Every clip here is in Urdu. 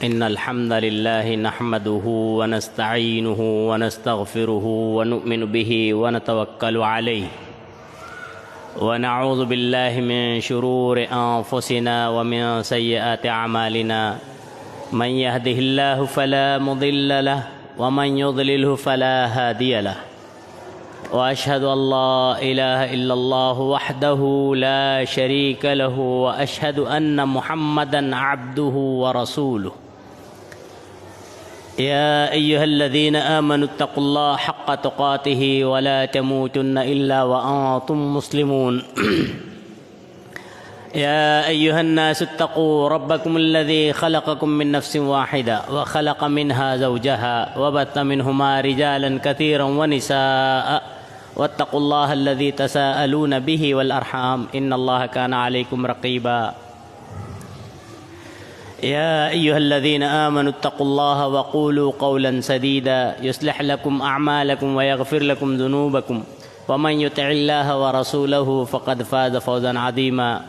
إن الحمد لله نحمده ونستعينه ونستغفره ونؤمن به ونتوكل عليه ونعوذ بالله من شرور أنفسنا ومن سيئات أعمالنا من يهده الله فلا مضل له ومن يضلله فلا هادي له وأشهد أن لا إله إلا الله وحده لا شريك له وأشهد أن محمدًا عبده ورسوله يا أيها الذين آمنوا اتقوا الله حق تقاته ولا تموتن إلا وأنتم مسلمون يا أيها الناس اتقوا ربكم الذي خلقكم من نفس واحدة وخلق منها زوجها وبث منهما رجالا كثيرا ونساء واتقوا الله الذي تساءلون به والأرحام إن الله كان عليكم رقيبا يا أيها الذين آمنوا اتقوا الله وقولوا قولا سديدا يصلح لكم أعمالكم ويغفر لكم ذنوبكم ومن يطع الله ورسوله فقد فاز فوزا عظيما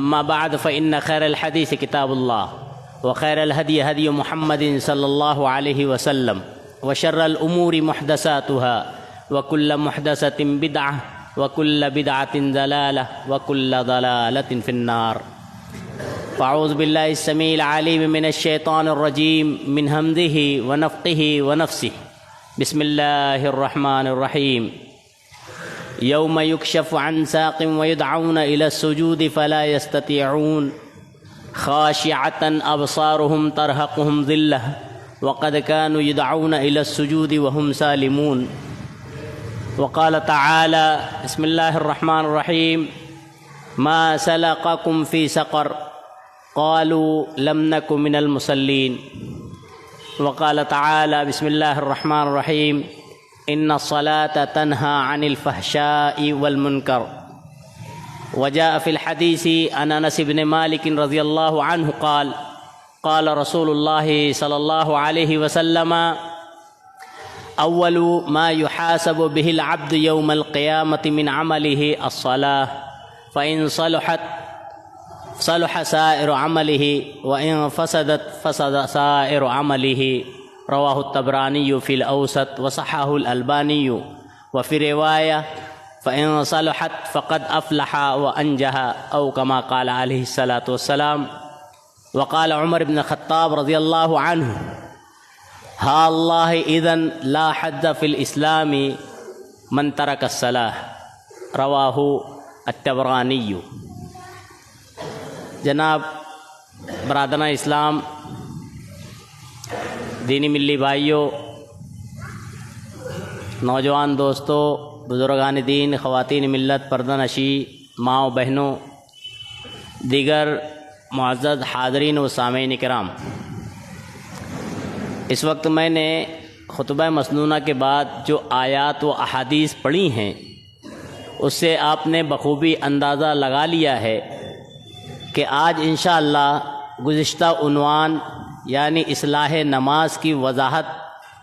أما بعد فإن خير الحديث كتاب الله وخير الهدي هدي محمد صلى الله عليه وسلم وشر الأمور محدثاتها وكل محدثة بدعة وكل بدعة ضلالة وكل ضلالة في النار فأعوذ بالله السميع العليم من الشيطان الرجيم من همزه ونفخه ونفسه بسم الله الرحمن الرحيم يوم يكشف عن ساق ويدعون إلى السجود فلا يستطيعون خاشعة أبصارهم ترهقهم ذلة وقد كانوا يدعون إلى السجود وهم سالمون وقال تعالى بسم الله الرحمن الرحيم ما سلقكم في سقر قالوا لم نك من المصلين وقال تعالى بسم الله الرحمن الرحيم إن الصلاة تنهى عن الفحشاء والمنكر وجاء في الحديث عن أنس بن مالك رضي الله عنه قال قال رسول الله صلى الله عليه وسلم أول ما يحاسب به العبد يوم القيامة من عمله الصلاة فإن صلحت صلح سائر عمله وإن فسدت فسد سائر عمله رواه الطبراني في الأوسط وصححه الألباني وفي رواية فإن صلحت فقد أفلح وأنجح أو كما قال عليه الصلاة والسلام وقال عمر بن الخطاب رضي الله عنه ها الله إذن لا حد في الإسلام من ترك الصلاة رواه الطبراني جناب برادران اسلام، دینی ملی بھائیوں، نوجوان دوستوں، بزرگان دین، خواتین ملت، پردہ نشی، ماؤں بہنوں، دیگر معزز حاضرین و سامعین کرام، اس وقت میں نے خطبہ مسنونہ کے بعد جو آیات و احادیث پڑھی ہیں اس سے آپ نے بخوبی اندازہ لگا لیا ہے کہ آج انشاءاللہ گزشتہ عنوان یعنی اصلاح نماز کی وضاحت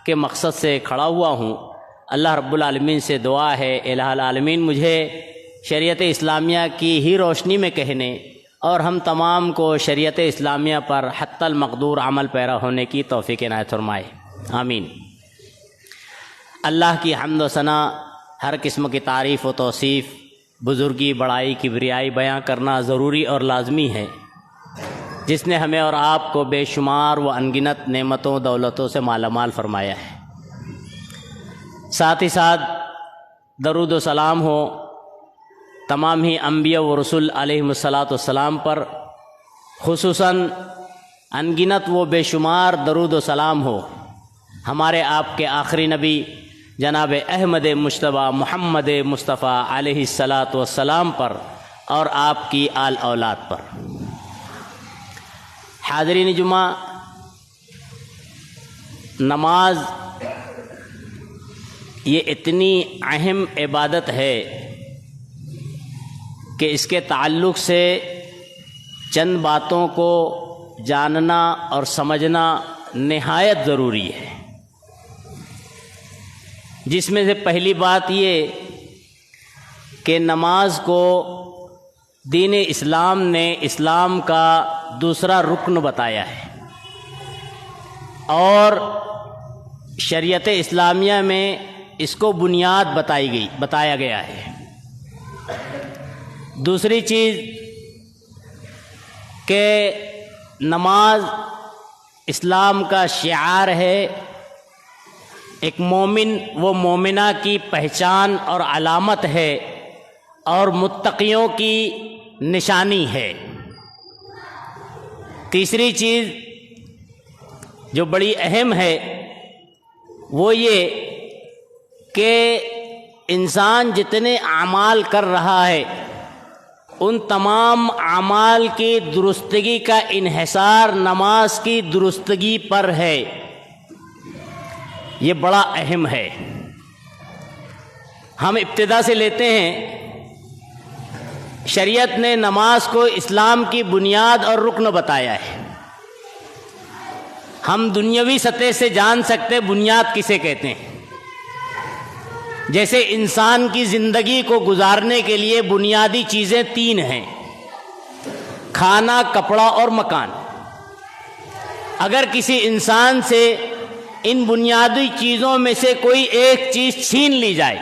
کے مقصد سے کھڑا ہوا ہوں۔ اللہ رب العالمین سے دعا ہے الہ العالمین مجھے شریعت اسلامیہ کی ہی روشنی میں کہنے اور ہم تمام کو شریعت اسلامیہ پر حتی المقدور عمل پیرا ہونے کی توفیق عنایت فرمائے، آمین۔ اللہ کی حمد و ثنا، ہر قسم کی تعریف و توصیف، بزرگی، بڑائی، کبریائی بیان کرنا ضروری اور لازمی ہے، جس نے ہمیں اور آپ کو بے شمار و انگنت نعمتوں دولتوں سے مالا مال فرمایا ہے۔ ساتھ ہی ساتھ درود و سلام ہو تمام ہی انبیاء و رسول علیہم الصلاۃ والسلام پر، خصوصاً انگنت و بے شمار درود و سلام ہو ہمارے آپ کے آخری نبی جناب احمد مجتبیٰ محمد مصطفیٰ علیہ الصلاۃ والسلام پر اور آپ کی آل اولاد پر۔ حاضرین جمعہ، نماز یہ اتنی اہم عبادت ہے کہ اس کے تعلق سے چند باتوں کو جاننا اور سمجھنا نہایت ضروری ہے، جس میں سے پہلی بات یہ کہ نماز کو دین اسلام نے اسلام کا دوسرا رکن بتایا ہے، اور شریعت اسلامیہ میں اس کو بنیاد بتایا گیا ہے۔ دوسری چیز کہ نماز اسلام کا شعار ہے، ایک مومن و مومنہ کی پہچان اور علامت ہے، اور متقیوں کی نشانی ہے۔ تیسری چیز جو بڑی اہم ہے وہ یہ کہ انسان جتنے اعمال کر رہا ہے ان تمام اعمال کی درستگی کا انحصار نماز کی درستگی پر ہے۔ یہ بڑا اہم ہے۔ ہم ابتدا سے لیتے ہیں، شریعت نے نماز کو اسلام کی بنیاد اور رکن بتایا ہے۔ ہم دنیاوی سطح سے جان سکتے بنیاد کسے کہتے ہیں۔ جیسے انسان کی زندگی کو گزارنے کے لیے بنیادی چیزیں 3 ہیں: کھانا، کپڑا اور مکان۔ اگر کسی انسان سے ان بنیادی چیزوں میں سے کوئی ایک چیز چھین لی جائے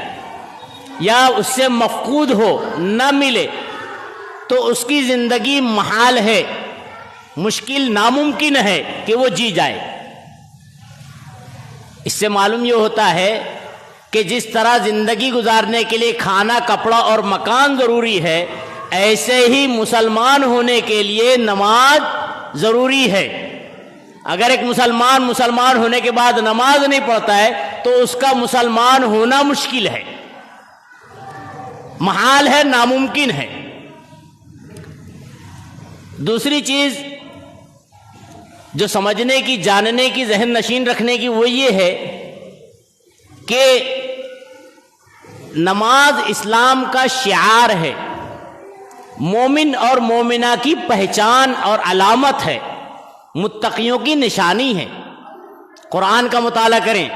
یا اس سے مفقود ہو، نہ ملے، تو اس کی زندگی محال ہے، مشکل، ناممکن ہے کہ وہ جی جائے۔ اس سے معلوم یہ ہوتا ہے کہ جس طرح زندگی گزارنے کے لیے کھانا، کپڑا اور مکان ضروری ہے، ایسے ہی مسلمان ہونے کے لیے نماز ضروری ہے۔ اگر ایک مسلمان ہونے کے بعد نماز نہیں پڑھتا ہے تو اس کا مسلمان ہونا مشکل ہے، محال ہے، ناممکن ہے۔ دوسری چیز جو سمجھنے کی، جاننے کی، ذہن نشین رکھنے کی وہ یہ ہے کہ نماز اسلام کا شعار ہے، مومن اور مومنہ کی پہچان اور علامت ہے، متقیوں کی نشانی ہے۔ قرآن کا مطالعہ کریں،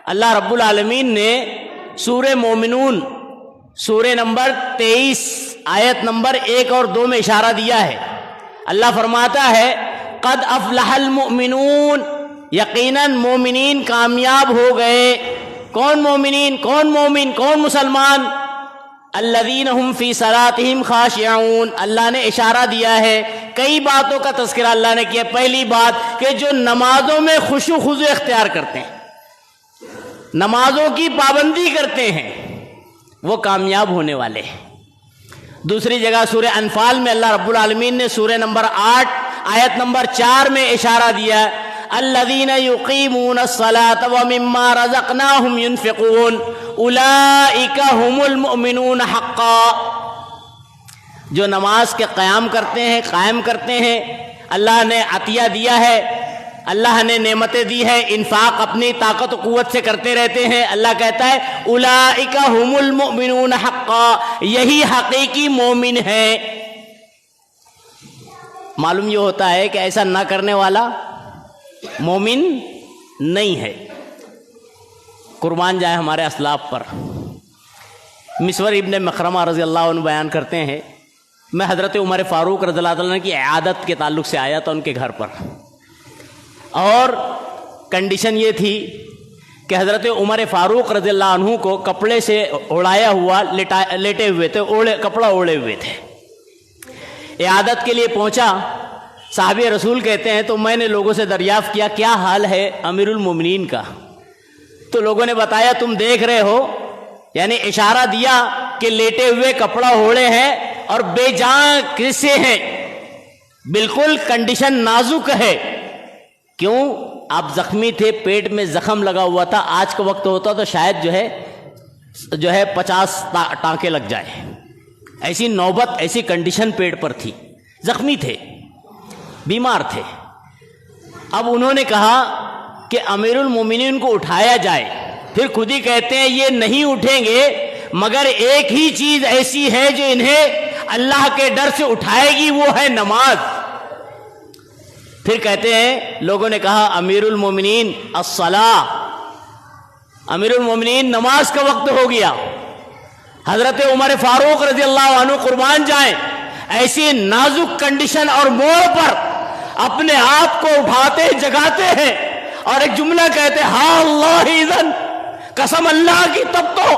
اللہ رب العالمین نے سورہ مومنون سورہ نمبر 23 آیت نمبر 1 اور 2 میں اشارہ دیا ہے۔ اللہ فرماتا ہے قد افلح المؤمنون، یقیناً مومنین کامیاب ہو گئے۔ کون مومنین؟ کون مومن؟ کون مسلمان؟ الذین هم فی صلاتہم خاشعون۔ اللہ نے اشارہ دیا ہے، کئی باتوں کا تذکرہ اللہ نے کیا۔ پہلی بات کہ جو نمازوں میں خشوع و خضوع اختیار کرتے ہیں، نمازوں کی پابندی کرتے ہیں، وہ کامیاب ہونے والے ہیں۔ دوسری جگہ سورہ انفال میں اللہ رب العالمین نے سورہ نمبر 8 آیت نمبر 4 میں اشارہ دیا، الذین یقیمون الصلاۃ ومما رزقناہم ينفقون اولئک هم المؤمنون حقا۔ جو نماز کے قیام کرتے ہیں، قائم کرتے ہیں، اللہ نے عطیہ دیا ہے، اللہ نے نعمتیں دی ہے، انفاق اپنی طاقت و قوت سے کرتے رہتے ہیں۔ اللہ کہتا ہے اولئک هم المؤمنون حقا، یہی حقیقی مومن ہے۔ معلوم یہ ہوتا ہے کہ ایسا نہ کرنے والا مومن نہیں ہے۔ قربان جائے ہمارے اسلاف پر۔ مسور ابن مخرمہ رضی اللہ عنہ بیان کرتے ہیں، میں حضرت عمر فاروق رضی اللہ عنہ کی عیادت کے تعلق سے آیا تھا ان کے گھر پر، اور کنڈیشن یہ تھی کہ حضرت عمر فاروق رضی اللہ عنہ کو کپڑے سے اڑایا ہوا لیٹے ہوئے تھے، کپڑا اوڑے ہوئے تھے۔ عیادت کے لیے پہنچا، صحابی رسول کہتے ہیں تو میں نے لوگوں سے دریافت کیا کیا حال ہے امیر المومنین کا؟ تو لوگوں نے بتایا تم دیکھ رہے ہو، یعنی اشارہ دیا کہ لیٹے ہوئے، کپڑا اوڑے ہیں اور بے جان قصے ہیں، بالکل کنڈیشن نازک ہے۔ کیوں؟ آپ زخمی تھے، پیٹ میں زخم لگا ہوا تھا، آج کا وقت ہوتا تو شاید جو ہے 50 ٹانکے لگ جائے، ایسی نوبت، ایسی کنڈیشن پیٹ پر تھی، زخمی تھے، بیمار تھے۔ اب انہوں نے کہا کہ امیر المومنین کو اٹھایا جائے، پھر خود ہی کہتے ہیں یہ نہیں اٹھیں گے مگر ایک ہی چیز ایسی ہے جو انہیں اللہ کے ڈر سے اٹھائے گی، وہ ہے نماز۔ پھر کہتے ہیں لوگوں نے کہا امیر المومنین الصلاۃ، امیر المومنین نماز کا وقت ہو گیا۔ حضرت عمر فاروق رضی اللہ عنہ قربان جائیں، ایسی نازک کنڈیشن اور موڑ پر اپنے آپ کو اٹھاتے جگاتے ہیں اور ایک جملہ کہتے ہیں ہاں اللہ اذن، قسم اللہ کی تب تو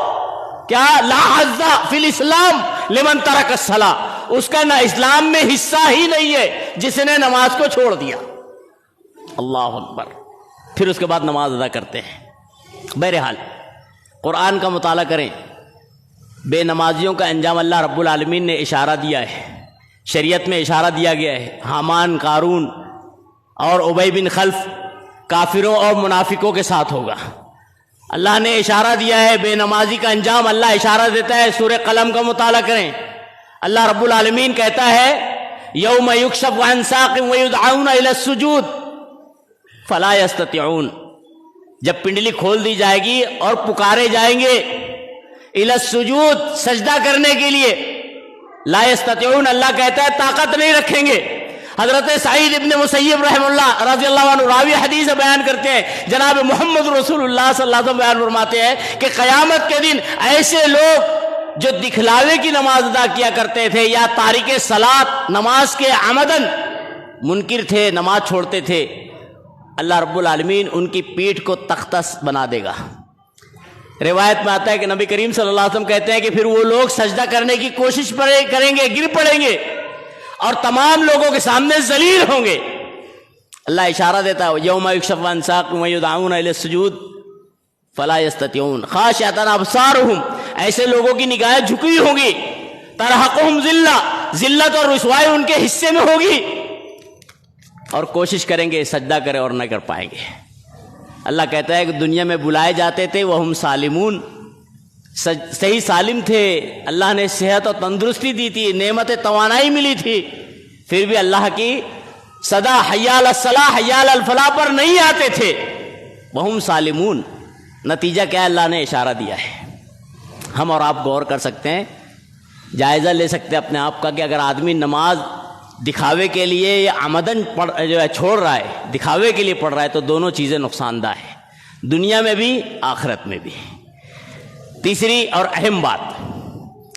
کیا لا حظ فی الاسلام لمن ترک الصلاۃ، اس کا نہ اسلام میں حصہ ہی نہیں ہے جس نے نماز کو چھوڑ دیا۔ اللہ اکبر۔ پھر اس کے بعد نماز ادا کرتے ہیں۔ بہرحال قرآن کا مطالعہ کریں، بے نمازیوں کا انجام اللہ رب العالمین نے اشارہ دیا ہے، شریعت میں اشارہ دیا گیا ہے۔ حامان، قارون اور ابی بن خلف کافروں اور منافقوں کے ساتھ ہوگا۔ اللہ نے اشارہ دیا ہے بے نمازی کا انجام، اللہ اشارہ دیتا ہے۔ سورہ قلم کا مطالعہ کریں، اللہ رب العالمین کہتا ہے یوم یکشف عن ساق ویدعون الی السجود فلا یستطیعون، جب پنڈلی کھول دی جائے گی اور پکارے جائیں گے الی السجود، سجدہ کرنے کے لیے، لا یستطیعون، اللہ کہتا ہے طاقت نہیں رکھیں گے۔ حضرت سعید ابن مسیب رحمہ اللہ رضی اللہ عنہ راوی حدیث بیان کرتے ہیں، جناب محمد رسول اللہ صلی اللہ علیہ وسلم بیان فرماتے ہیں کہ قیامت کے دن ایسے لوگ جو دکھلاوے کی نماز ادا کیا کرتے تھے یا تارک صلاۃ، نماز کے عمدن منکر تھے، نماز چھوڑتے تھے، اللہ رب العالمین ان کی پیٹھ کو تختہ بنا دے گا۔ روایت میں آتا ہے کہ نبی کریم صلی اللہ علیہ وسلم کہتے ہیں کہ پھر وہ لوگ سجدہ کرنے کی کوشش کریں گے، گر پڑیں گے اور تمام لوگوں کے سامنے ذلیل ہوں گے۔ اللہ اشارہ دیتا ہے یوم یکشف عن ساق ویدعون الی السجود فلا یستطیعون خاشعۃ ابصارہم، ایسے لوگوں کی نگاہیں جھکی ہوں گی، ترحقہم ذلہ، ذلت اور رسوائی ان کے حصے میں ہوگی، اور کوشش کریں گے سجدہ کریں اور نہ کر پائیں گے۔ اللہ کہتا ہے کہ دنیا میں بلائے جاتے تھے وہم سالمون، صحیح سالم تھے، اللہ نے صحت اور تندرستی دی تھی، نعمت توانائی ملی تھی، پھر بھی اللہ کی صدا حی علی الصلاح حی علی الفلاح پر نہیں آتے تھے، وہم سالمون۔ نتیجہ کیا اللہ نے اشارہ دیا ہے، ہم اور آپ غور کر سکتے ہیں، جائزہ لے سکتے ہیں اپنے آپ کا کہ اگر آدمی نماز دکھاوے کے لیے یا عمدن جو ہے چھوڑ رہا ہے، دکھاوے کے لیے پڑھ رہا ہے، تو دونوں چیزیں نقصان دہ ہیں، دنیا میں بھی آخرت میں بھی۔ تیسری اور اہم بات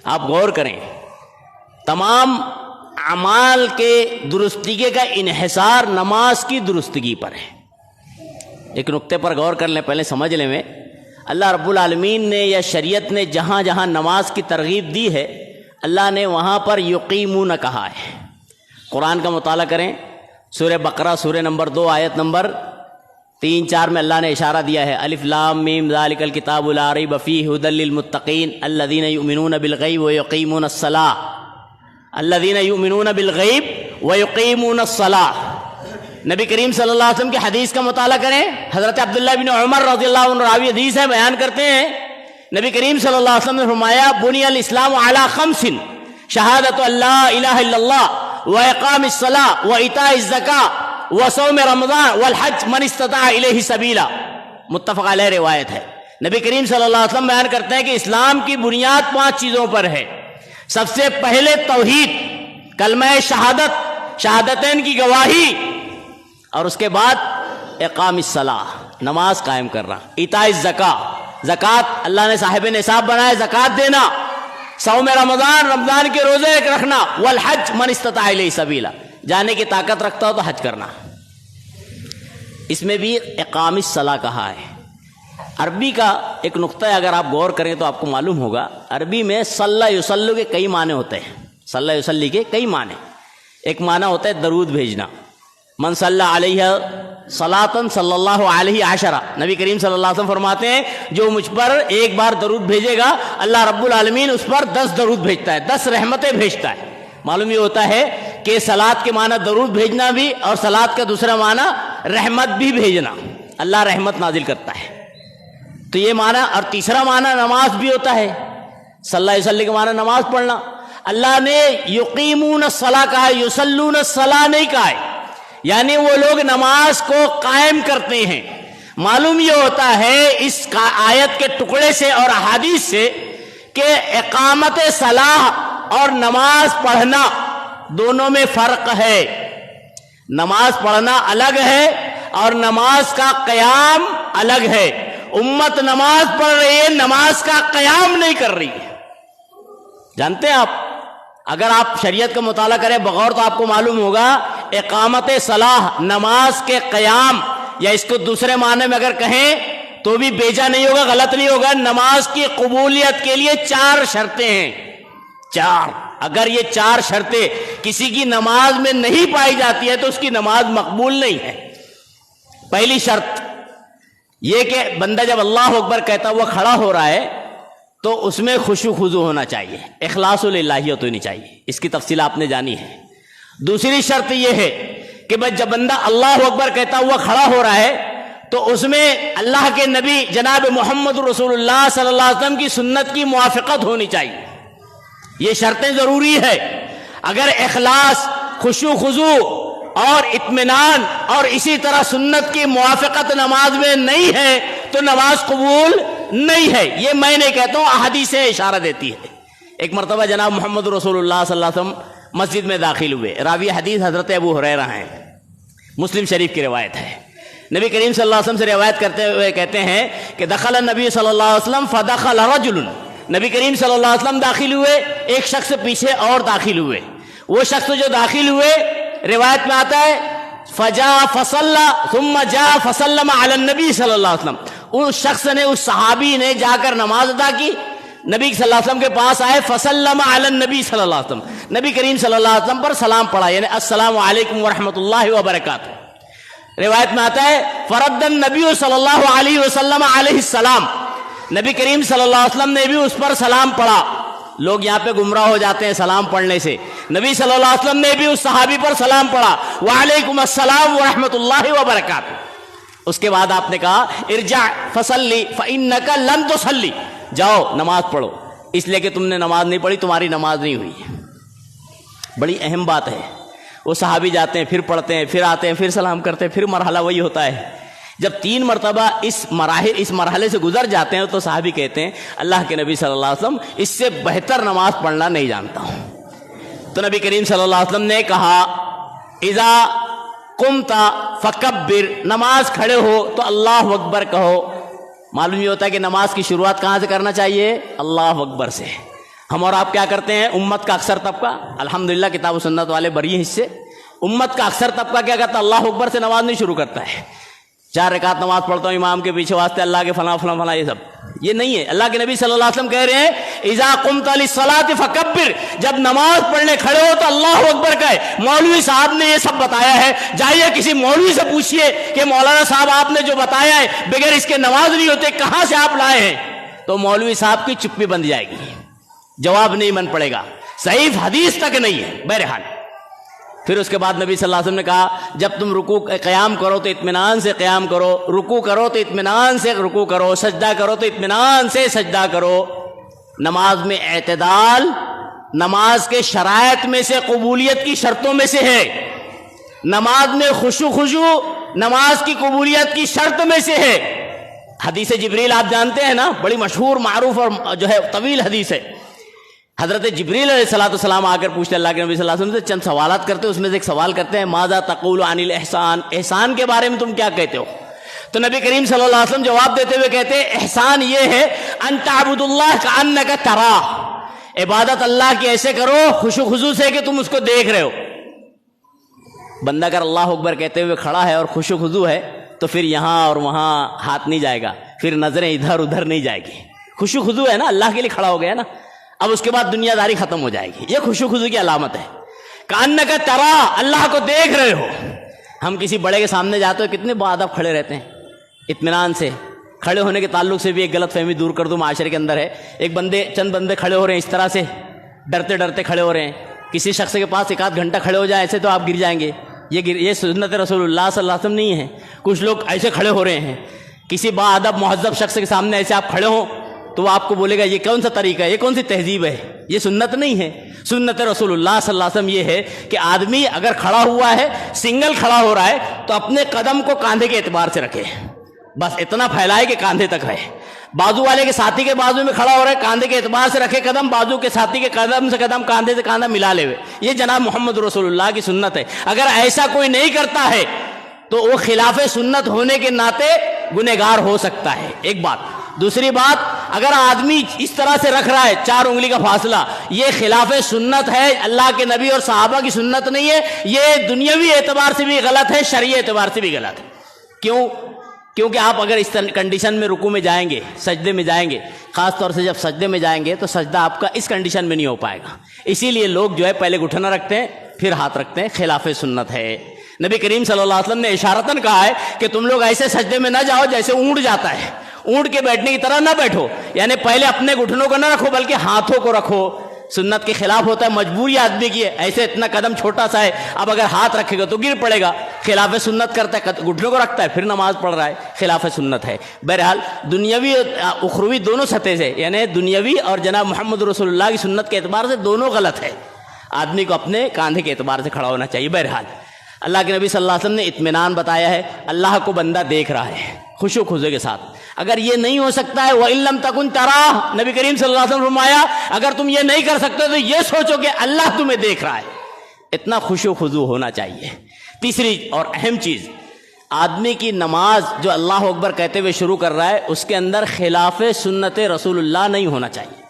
آپ غور کریں، تمام اعمال کے درستگی کا انحصار نماز کی درستگی پر ہے۔ ایک نقطے پر غور کر لیں، پہلے سمجھ لیں میں، اللہ رب العالمین نے یا شریعت نے جہاں جہاں نماز کی ترغیب دی ہے، اللہ نے وہاں پر یقیمون کہا ہے۔ قرآن کا مطالعہ کریں، سورہ بقرہ سورہ نمبر 2 آیت نمبر 3-4 میں اللہ نے اشارہ دیا ہے الف لام میم ذالک الکتاب لا ریب فیہ ھدی للمتقین الذین یؤمنون بالغیب ویقیمون الصلاۃ، الذین یؤمنون بالغیب ویقیمون الصلاۃ۔ نبی کریم صلی اللہ علیہ وسلم کی حدیث کا مطالعہ کریں، حضرت عبداللہ بن عمر رضی اللہ عنہ راوی حدیث ہے، بیان کرتے ہیں نبی کریم صلی اللہ علیہ وسلم نے فرمایا بنی الاسلام علی خمس، شہادت ان لا الہ الا اللہ واقام الصلاۃ وایتاء الزکاۃ وصوم رمضان والحج من استطاع الیہ سبیلا، متفق علیہ روایت ہے۔ نبی کریم صلی اللہ علیہ وسلم بیان کرتے ہیں کہ اسلام کی بنیاد 5 چیزوں پر ہے۔ سب سے پہلے توحید، کلمہ شہادت، شہادتین کی گواہی، اور اس کے بعد اقام الصلاۃ، نماز قائم کرنا، ایتاء الزکاۃ، زکوٰۃ اللہ نے صاحب نصاب بنایا، زکوٰۃ دینا، صوم رمضان، رمضان کے روزے رکھنا، والحج من استطاع الیہ سبیلا، جانے کی طاقت رکھتا ہو تو حج کرنا۔ اس میں بھی اقام الصلاۃ کہا ہے۔ عربی کا ایک نقطہ ہے، اگر آپ غور کریں تو آپ کو معلوم ہوگا، عربی میں صلی یصلی کے کئی معنی ہوتے ہیں، صلی یصلی کے کئی معنی۔ ایک معنی ہوتا ہے درود بھیجنا، من صلی علیہ صلاۃً صلی اللہ علیہ عشرہ، نبی کریم صلی اللہ علیہ وسلم فرماتے ہیں جو مجھ پر ایک بار درود بھیجے گا اللہ رب العالمین اس پر 10 درود بھیجتا ہے، 10 رحمتیں بھیجتا ہے۔ معلوم یہ ہوتا ہے کہ صلاۃ کے معنی درود بھیجنا بھی، اور صلاۃ کا دوسرا معنی رحمت بھی بھیجنا، اللہ رحمت نازل کرتا ہے، تو یہ معنی۔ اور تیسرا معنی نماز بھی ہوتا ہے، صلی اللہ علیہ وسلم کے معنی نماز پڑھنا۔ اللہ نے یقیمون الصلاۃ کہا، یصلون الصلاۃ نہیں کہا ہے، یعنی وہ لوگ نماز کو قائم کرتے ہیں۔ معلوم یہ ہوتا ہے اس آیت کے ٹکڑے سے اور احادیث سے کہ اقامت صلاح اور نماز پڑھنا دونوں میں فرق ہے۔ نماز پڑھنا الگ ہے اور نماز کا قیام الگ ہے۔ امت نماز پڑھ رہی ہے، نماز کا قیام نہیں کر رہی ہے۔ جانتے ہیں آپ، اگر آپ شریعت کا مطالعہ کریں بغور تو آپ کو معلوم ہوگا اقامت صلاح، نماز کے قیام، یا اس کو دوسرے معنی میں اگر کہیں تو بھی بیجا نہیں ہوگا، غلط نہیں ہوگا، نماز کی قبولیت کے لیے 4 شرطیں ہیں، 4۔ اگر یہ 4 شرطیں کسی کی نماز میں نہیں پائی جاتی ہے تو اس کی نماز مقبول نہیں ہے۔ پہلی شرط یہ کہ بندہ جب اللہ اکبر کہتا ہوا کھڑا ہو رہا ہے تو اس میں خشوع خضوع ہونا چاہیے، اخلاص للہیت ہونی چاہیے، اس کی تفصیل آپ نے جانی ہے۔ دوسری شرط یہ ہے کہ جب بندہ اللہ اکبر کہتا ہوا کھڑا ہو رہا ہے تو اس میں اللہ کے نبی جناب محمد رسول اللہ صلی اللہ علیہ وسلم کی سنت کی موافقت ہونی چاہیے، یہ شرطیں ضروری ہے۔ اگر اخلاص، خشوع خضوع اور اطمینان اور اسی طرح سنت کی موافقت نماز میں نہیں ہے تو نماز قبول نہیں ہے۔ یہ میں نہیں کہتا ہوں، احادیث اشارہ دیتی ہے۔ ایک مرتبہ جناب محمد رسول اللہ صلی اللہ علیہ وسلم مسجد میں داخل ہوئے، راوی حدیث حضرت ابو ہریرہ ہیں، مسلم شریف کی روایت ہے۔ نبی کریم صلی اللہ علیہ وسلم سے روایت کرتے ہوئے کہتے ہیں کہ دخل النبی صلی اللہ علیہ وسلم فدخل رجل، نبی کریم صلی اللہ علیہ وسلم داخل ہوئے، ایک شخص پیچھے اور داخل ہوئے۔ وہ شخص جو داخل ہوئے، روایت میں آتا ہے فجاء فصلى ثم جاء فسلم على النبی صلی اللہ علیہ وسلم، اس شخص نے، اس صحابی نے جا کر نماز ادا کی، نبی صلی اللہ علیہ وسلم کے پاس آئے، فسلم علی النبی صلی اللہ علیہ وسلم، نبی کریم صلی اللہ علیہ وسلم پر سلام پڑھا، یعنی السلام علیکم ورحمۃ اللہ وبرکاتہ۔ روایت میں آتا ہے فرد النبی صلی اللہ علیہ وسلم علیہ السلام، نبی کریم صلی اللہ علیہ وسلم نے بھی اس پر سلام پڑھا۔ لوگ یہاں پہ گمراہ ہو جاتے ہیں سلام پڑھنے سے، نبی صلی اللہ علیہ وسلم نے بھی اس صحابی پر سلام پڑھا، وعلیکم السلام ورحمۃ اللہ وبرکاتہ۔ اس کے بعد آپ نے کہا ارجع فصلی فانک لم تصلی، جاؤ نماز پڑھو، اس لیے کہ تم نے نماز نہیں پڑھی، تمہاری نماز نہیں ہوئی۔ بڑی اہم بات ہے۔ وہ صحابی جاتے ہیں، پھر پڑھتے ہیں، پھر آتے ہیں، پھر سلام کرتے ہیں، پھر مرحلہ وہی ہوتا ہے۔ جب 3 مرتبہ اس مرحلے سے گزر جاتے ہیں تو صحابی کہتے ہیں اللہ کے نبی صلی اللہ علیہ وسلم اس سے بہتر نماز پڑھنا نہیں جانتا ہوں۔ تو نبی کریم صلی اللہ علیہ وسلم نے کہا اذا قمت فکبر، نماز کھڑے ہو تو اللہ اکبر کہو۔ معلوم یہ ہوتا ہے کہ نماز کی شروعات کہاں سے کرنا چاہیے؟ اللہ اکبر سے۔ ہم اور آپ کیا کرتے ہیں؟ امت کا اکثر طبقہ، الحمدللہ کتاب و سنت والے بری ہیں اس سے، امت کا اکثر طبقہ کیا کرتا ہے؟ اللہ اکبر سے نماز نہیں شروع کرتا ہے۔ 4 رکعت نماز پڑھتا ہوں امام کے پیچھے واسطے اللہ کے فلاں فلاں فلاں، یہ سب یہ نہیں ہے۔ اللہ کے نبی صلی اللہ علیہ وسلم کہہ رہے ہیں اذا قمت للصلاۃ فکبر، جب نماز پڑھنے کھڑے ہو تو اللہ اکبر کہے۔ مولوی صاحب نے یہ سب بتایا ہے، جائیے کسی مولوی سے پوچھئے کہ مولانا صاحب آپ نے جو بتایا ہے بغیر اس کے نماز نہیں ہوتے، کہاں سے آپ لائے ہیں؟ تو مولوی صاحب کی چپی بند جائے گی، جواب نہیں بن پڑے گا، صحیح حدیث تک نہیں ہے۔ بہرحال پھر اس کے بعد نبی صلی اللہ علیہ وسلم نے کہا جب تم قیام کرو تو اطمینان سے قیام کرو، رکوع کرو تو اطمینان سے رکوع کرو، سجدہ کرو تو اطمینان سے سجدہ کرو۔ نماز میں اعتدال نماز کے شرائط میں سے، قبولیت کی شرطوں میں سے ہے۔ نماز میں خشوع خضوع نماز کی قبولیت کی شرط میں سے ہے۔ حدیث جبریل آپ جانتے ہیں نا، بڑی مشہور معروف اور جو ہے طویل حدیث ہے۔ حضرت جبریل علیہ السلام آ کر پوچھتے اللہ کے نبی صلی اللہ علیہ وسلم سے، چند سوالات کرتے، اس میں سے ایک سوال کرتے ہیں ماذا تقول عن الاحسان، احسان کے بارے میں تم کیا کہتے ہو؟ تو نبی کریم صلی اللہ علیہ وسلم جواب دیتے ہوئے کہتے ہیں احسان یہ ہے ان تعبد اللہ کانک تراہ، عبادت اللہ کی ایسے کرو خشوع خضوع سے کہ تم اس کو دیکھ رہے ہو۔ بندہ اگر اللہ اکبر کہتے ہوئے کھڑا ہے اور خشوع خضوع ہے تو پھر یہاں اور وہاں ہاتھ نہیں جائے گا، پھر نظریں ادھر ادھر نہیں جائے گی۔ خشوع خضوع ہے نا، اللہ کے لیے کھڑا ہو گیا نا، اب اس کے بعد دنیا داری ختم ہو جائے گی۔ یہ خشوع خضوع کی علامت ہے۔ کانک تراہ، اللہ کو دیکھ رہے ہو۔ ہم کسی بڑے کے سامنے جاتے ہو کتنے باادب کھڑے رہتے ہیں، اطمینان سے۔ کھڑے ہونے کے تعلق سے بھی ایک غلط فہمی دور کر دوں، معاشرے کے اندر ہے ایک چند بندے کھڑے ہو رہے ہیں اس طرح سے، ڈرتے ڈرتے کھڑے ہو رہے ہیں۔ کسی شخص کے پاس 1 گھنٹہ کھڑے ہو جائیں ایسے تو آپ گر جائیں گے، یہ سنت رسول اللہ صلی اللہ علیہ وسلم نہیں ہے۔ کچھ لوگ ایسے کھڑے ہو رہے ہیں، کسی باادب مہذب شخص کے سامنے ایسے آپ کھڑے ہوں تو وہ آپ کو بولے گا یہ کون سا طریقہ ہے، یہ کون سی تہذیب ہے، یہ سنت نہیں ہے۔ سنت رسول اللہ صلی اللہ علیہ وسلم یہ ہے کہ آدمی اگر کھڑا ہوا ہے، سنگل کھڑا ہو رہا ہے تو اپنے قدم کو کاندھے کے اعتبار سے رکھے، بس اتنا پھیلائے کہ کاندھے تک رہے۔ بازو والے کے ساتھی کے بازو میں کھڑا ہو رہا ہے، کاندھے کے اعتبار سے رکھے قدم، بازو کے ساتھی کے قدم سے قدم، کاندھے سے کاندھا ملا لے ہوئے۔ یہ جناب محمد رسول اللہ کی سنت ہے۔ اگر ایسا کوئی نہیں کرتا ہے تو وہ خلاف سنت ہونے کے ناطے گنہگار ہو سکتا ہے۔ ایک بات دوسری بات، اگر آدمی اس طرح سے رکھ رہا ہے 4 انگلی کا فاصلہ، یہ خلاف سنت ہے، اللہ کے نبی اور صحابہ کی سنت نہیں ہے، یہ دنیاوی اعتبار سے بھی غلط ہے، شرعی اعتبار سے بھی غلط ہے۔ کیوں؟ کیونکہ آپ اگر اس کنڈیشن میں رکوع میں جائیں گے، سجدے میں جائیں گے، خاص طور سے جب سجدے میں جائیں گے تو سجدہ آپ کا اس کنڈیشن میں نہیں ہو پائے گا۔ اسی لیے لوگ جو ہے پہلے گھٹنا رکھتے ہیں پھر ہاتھ رکھتے ہیں، خلاف سنت ہے۔ نبی کریم صلی اللہ علیہ وسلم نے اشارتاً کہا ہے کہ تم لوگ ایسے سجدے میں نہ جاؤ جیسے اونٹ جاتا ہے، اونٹ کے بیٹھنے کی طرح نہ بیٹھو، یعنی پہلے اپنے گھٹنوں کو نہ رکھو بلکہ ہاتھوں کو رکھو۔ سنت کے خلاف ہوتا ہے، مجبوری آدمی کی ہے، ایسے اتنا قدم چھوٹا سا ہے، اب اگر ہاتھ رکھے گا تو گر پڑے گا، خلاف سنت کرتا ہے، گھٹنوں کو رکھتا ہے پھر نماز پڑھ رہا ہے، خلاف سنت ہے۔ بہرحال دنیاوی اخروی دونوں سطح سے، یعنی دنیاوی اور جناب محمد رسول اللہ کی سنت کے اعتبار سے دونوں غلط ہے، آدمی کو اپنے کاندھے کے اعتبار سے کھڑا ہونا چاہیے۔ بہرحال اللہ کے نبی صلی اللہ علیہ وسلم نے اطمینان بتایا ہے، اللہ کو بندہ دیکھ رہا ہے خشوع خضوع کے ساتھ۔ اگر یہ نہیں ہو سکتا ہے وَإِن لَمْ تَكُنْ تَرَاهُ، نبی کریم صلی اللہ علیہ وسلم فرمایا اگر تم یہ نہیں کر سکتے تو یہ سوچو کہ اللہ تمہیں دیکھ رہا ہے، اتنا خشوع خضوع ہونا چاہیے۔ تیسری اور اہم چیز، آدمی کی نماز جو اللہ اکبر کہتے ہوئے شروع کر رہا ہے اس کے اندر خلاف سنت رسول اللہ نہیں ہونا چاہیے۔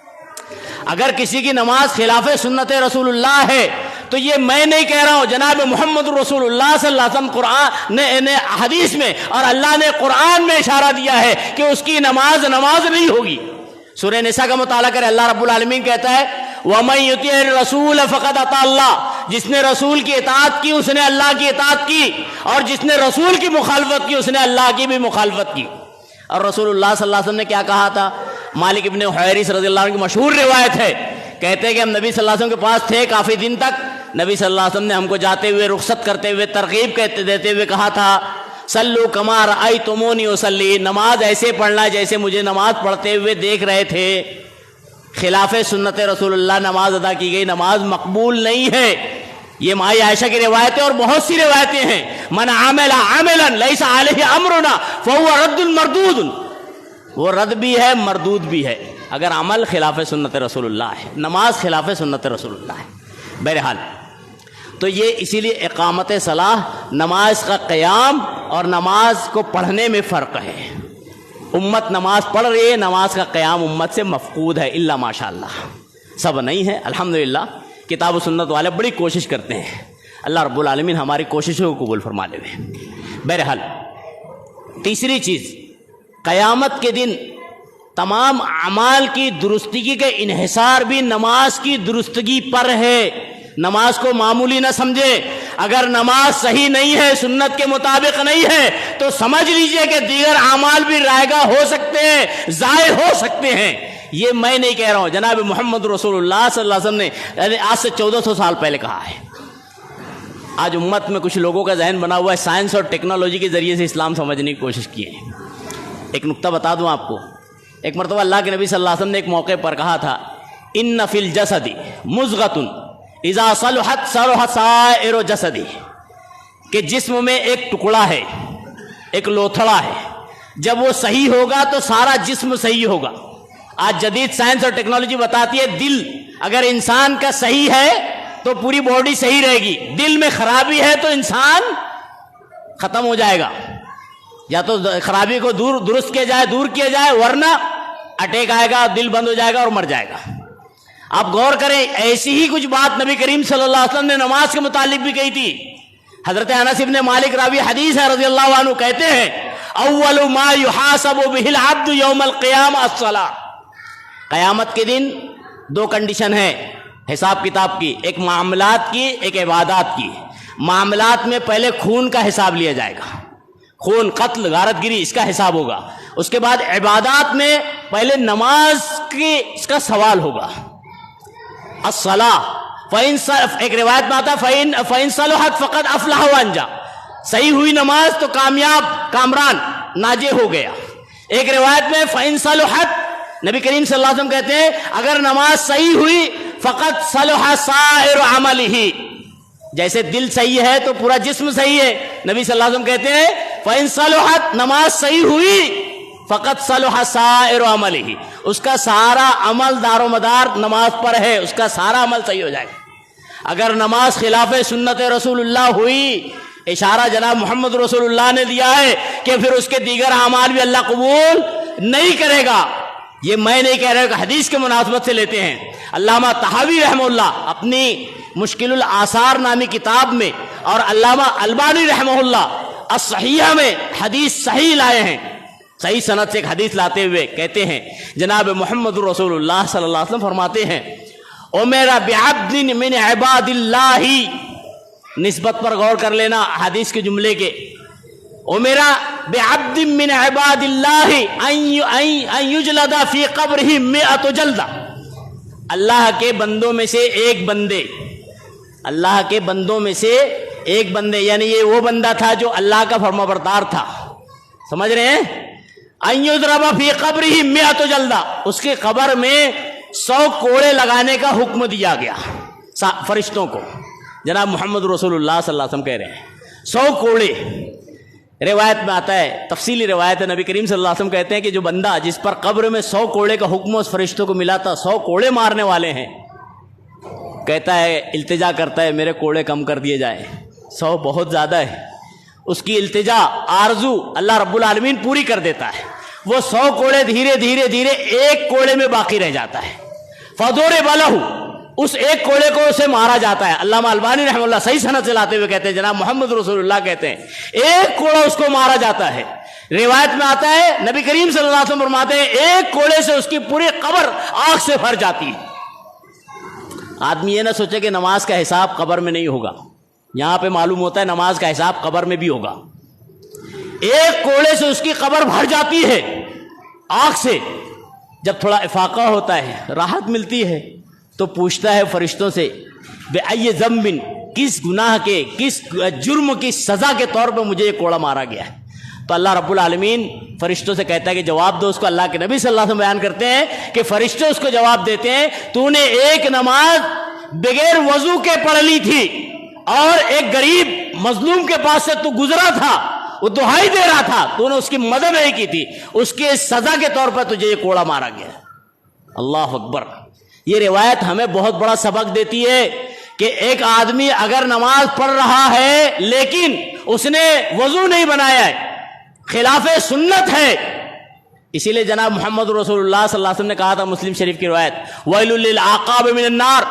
اگر کسی کی نماز خلاف سنت رسول اللہ ہے تو یہ میں نہیں کہہ رہا ہوں، جناب محمد رسول اللہ صلی اللہ علیہ وسلم قرآن نے حدیث میں اور اللہ نے قرآن میں اشارہ دیا ہے کہ اس کی نماز نہیں ہوگی۔ سورہ نساء کا مطالعہ کرے، اللہ رب العالمین کہتا ہے وَمَن يُطِعِ الرَّسُولَ فَقَدْ أَطَاعَ اللَّهَ، جس نے رسول کی اطاعت کی اس نے اللہ کی اطاعت کی، اور جس نے رسول کی مخالفت کی اس نے اللہ کی بھی مخالفت کی۔ اور رسول اللہ صلی اللہ علیہ وسلم نے کیا کہا تھا؟ مالک ابن حویرث رضی اللہ عنہ کی مشہور روایت ہے، کہتے ہیں کہ ہم نبی صلی اللہ علیہ وسلم کے پاس تھے کافی دن تک، نبی صلی اللہ علیہ وسلم نے ہم کو جاتے ہوئے رخصت کرتے ہوئے ترغیب دیتے ہوئے کہا تھا صلو کما رأیتمونی اصلی، نماز ایسے پڑھنا جیسے مجھے نماز پڑھتے ہوئے دیکھ رہے تھے۔ خلاف سنت رسول اللہ نماز ادا کی گئی، نماز مقبول نہیں ہے۔ یہ مائی عائشہ کی روایتیں اور بہت سی روایتیں ہیں، من عمل عملا لیس علیہ امرنا فهو رد مردود، وہ رد بھی ہے مردود بھی ہے اگر عمل خلاف سنت رسول اللہ ہے، نماز خلاف سنت رسول اللہ ہے۔ بہرحال تو یہ اسی لیے اقامت صلاح، نماز کا قیام اور نماز کو پڑھنے میں فرق ہے۔ امت نماز پڑھ رہی ہے، نماز کا قیام امت سے مفقود ہے، الا ماشاء اللہ، سب نہیں ہے الحمدللہ۔ کتاب و سنت والے بڑی کوشش کرتے ہیں، اللہ رب العالمین ہماری کوششوں کو قبول فرما لے۔ بہرحال تیسری چیز، قیامت کے دن تمام اعمال کی درستگی کا انحصار بھی نماز کی درستگی پر ہے۔ نماز کو معمولی نہ سمجھے، اگر نماز صحیح نہیں ہے، سنت کے مطابق نہیں ہے تو سمجھ لیجئے کہ دیگر اعمال بھی رائگاں ہو سکتے ہیں، ضائع ہو سکتے ہیں۔ یہ میں نہیں کہہ رہا ہوں، جناب محمد رسول اللہ صلی اللہ علیہ وسلم نے یعنی آج سے 1400 سال پہلے کہا ہے۔ آج امت میں کچھ لوگوں کا ذہن بنا ہوا ہے، سائنس اور ٹیکنالوجی کے ذریعے سے اسلام سمجھنے کی کوشش کی ہے۔ ایک نقطہ بتا دوں آپ کو، ایک مرتبہ اللہ کے نبی صلی اللہ علیہ وسلم نے ایک موقع پر کہا تھا ان فی الجسد مضغۃ اذا صلحت صلح سائر جسد، کہ جسم میں ایک ٹکڑا ہے، ایک لوتھڑا ہے، جب وہ صحیح ہوگا تو سارا جسم صحیح ہوگا۔ آج جدید سائنس اور ٹیکنالوجی بتاتی ہے دل اگر انسان کا صحیح ہے تو پوری باڈی صحیح رہے گی، دل میں خرابی ہے تو انسان ختم ہو جائے گا، یا تو خرابی کو درست کیا جائے، دور کیا جائے، ورنہ اٹیک آئے گا، دل بند ہو جائے گا اور مر جائے گا۔ آپ غور کریں، ایسی ہی کچھ بات نبی کریم صلی اللہ علیہ وسلم نے نماز کے متعلق بھی کہی تھی۔ حضرت انس بن مالک راوی حدیث ہے رضی اللہ عنہ، کہتے ہیں اول ما یحاسب بہ العبد یوم القیامہ الصلاۃ، قیامت کے دن 2 کنڈیشن ہے حساب کتاب کی، ایک معاملات کی، ایک عبادات کی۔ معاملات میں پہلے خون کا حساب لیا جائے گا، خون، قتل، غارت گری، اس کا حساب ہوگا۔ اس کے بعد عبادات میں پہلے نماز کی اس کا سوال ہوگا، الصلاۃ، ایک روایت میں آتا ہے فَإِن صَلُحَتْ فَقَدْ أَفْلَحَ وَأَنجَا، صحیح ہوئی نماز تو کامیاب، کامران، ناجے ہو گیا۔ ایک روایت میں فَإِن صَلُحَتْ، نبی کریم صلی اللہ علیہ وسلم کہتے ہیں اگر نماز صحیح ہوئی فَقَدْ صَلُحَ سَائِرُ عَمَلِهِ، جیسے دل صحیح ہے تو پورا جسم صحیح ہے۔ نبی صلی اللہ علیہ وسلم کہتے ہیں فَإِن صَلُحَتْ، نماز صحیح ہوئی فقط صلح سائر عملہ، اس کا سارا عمل دار و مدار نماز پر ہے، اس کا سارا عمل صحیح ہو جائے گا۔ اگر نماز خلاف سنت رسول اللہ ہوئی، اشارہ جناب محمد رسول اللہ نے دیا ہے کہ پھر اس کے دیگر اعمال بھی اللہ قبول نہیں کرے گا، یہ میں نہیں کہہ رہا کہ حدیث کے مناسبت سے لیتے ہیں، علامہ طحاوی رحمہ اللہ اپنی مشکل الآثار نامی کتاب میں اور علامہ البانی رحمہ اللہ الصحیحہ میں حدیث صحیح لائے ہیں، صحیح سند سے ایک حدیث لاتے ہوئے کہتے ہیں جناب محمد رسول اللہ صلی اللہ علیہ وسلم فرماتے ہیں اُمِرَ بِعَبْدٍ مِّنْ عِبَادِ اللَّهِ، نسبت پر غور کر لینا حدیث کے جملے کے، اُمِرَ بِعَبْدٍ مِّنْ عِبَادِ اللَّهِ أَن يُجْلَدَ فِي قَبْرِهِ 100 جلدہ، اللہ کے بندوں میں سے ایک بندے، اللہ کے بندوں میں سے ایک بندے، یعنی یہ وہ بندہ تھا جو اللہ کا فرما بردار تھا، سمجھ رہے ہیں، أَن يُضْرَبَ فِي قَبْرِهِ 100 جلدہ، اس کے قبر میں 100 کوڑے لگانے کا حکم دیا گیا فرشتوں کو، جناب محمد رسول اللہ صلی اللہ علیہ وسلم کہہ رہے ہیں 100 کوڑے۔ روایت میں آتا ہے، تفصیلی روایت ہے، نبی کریم صلی اللہ علیہ وسلم کہتے ہیں کہ جو بندہ جس پر قبر میں 100 کوڑے کا حکم اس فرشتوں کو ملا تھا، 100 کوڑے مارنے والے ہیں، کہتا ہے، التجا کرتا ہے میرے کوڑے کم کر دیے جائیں، 100 بہت زیادہ ہے، اس کی التجا آرزو اللہ رب العالمین پوری کر دیتا ہے، وہ 100 کوڑے دھیرے دھیرے دھیرے ایک کوڑے میں باقی رہ جاتا ہے، فَضُرِبَ لَهُ، اس ایک کوڑے کو اسے مارا جاتا ہے۔ علامہ البانی رحمہ اللہ صحیح سند سے لاتے ہوئے کہتے ہیں جناب محمد رسول اللہ کہتے ہیں ایک کوڑا اس کو مارا جاتا ہے۔ روایت میں آتا ہے نبی کریم صلی اللہ علیہ وسلم فرماتے ہیں ایک کوڑے سے اس کی پوری قبر آگ سے بھر جاتی ہے۔ آدمی یہ نہ سوچے کہ نماز کا حساب قبر میں نہیں ہوگا، یہاں پہ معلوم ہوتا ہے نماز کا حساب قبر میں بھی ہوگا۔ ایک کوڑے سے اس کی قبر بھر جاتی ہے آگ سے۔ جب تھوڑا افاقہ ہوتا ہے، راحت ملتی ہے، تو پوچھتا ہے فرشتوں سے بِأَيِّ ذَنبٍ، کس گناہ کے، کس جرم کی سزا کے طور پہ مجھے یہ کوڑا مارا گیا ہے؟ تو اللہ رب العالمین فرشتوں سے کہتا ہے کہ جواب دو اس کو۔ اللہ کے نبی صلی اللہ علیہ وسلم بیان کرتے ہیں کہ فرشتے اس کو جواب دیتے ہیں تو نے ایک نماز بغیر وضو کے پڑھ لی تھی اور ایک غریب مظلوم کے پاس سے تو گزرا تھا، وہ دہائی دے رہا تھا، تو نے اس کی مدد نہیں کی تھی، اس کے سزا کے طور پر تجھے یہ کوڑا مارا گیا۔ اللہ اکبر۔ یہ روایت ہمیں بہت بڑا سبق دیتی ہے کہ ایک آدمی اگر نماز پڑھ رہا ہے لیکن اس نے وضو نہیں بنایا ہے، خلاف سنت ہے، اسی لیے جناب محمد رسول اللہ صلی اللہ علیہ وسلم نے کہا تھا مسلم شریف کی روایت وَيْلٌ لِلْعَقَابِ مِنَ النَّارِ،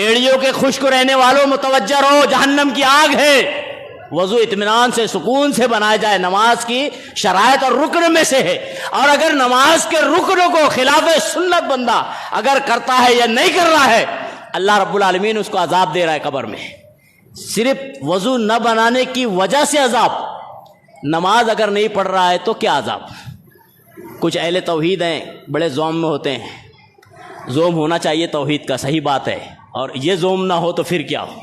ایڑیوں کے خشک رہنے والوں متوجہ رہو، جہنم کی آگ ہے۔ وضو اطمینان سے سکون سے بنایا جائے، نماز کی شرائط اور رکن میں سے ہے، اور اگر نماز کے رکنوں کو خلاف سنت بندہ اگر کرتا ہے یا نہیں کر رہا ہے، اللہ رب العالمین اس کو عذاب دے رہا ہے قبر میں، صرف وضو نہ بنانے کی وجہ سے عذاب۔ نماز اگر نہیں پڑھ رہا ہے تو کیا عذاب؟ کچھ اہل توحید ہیں بڑے زوم میں ہوتے ہیں، زوم ہونا چاہیے توحید کا، صحیح بات ہے، اور یہ زوم نہ ہو تو پھر کیا ہو؟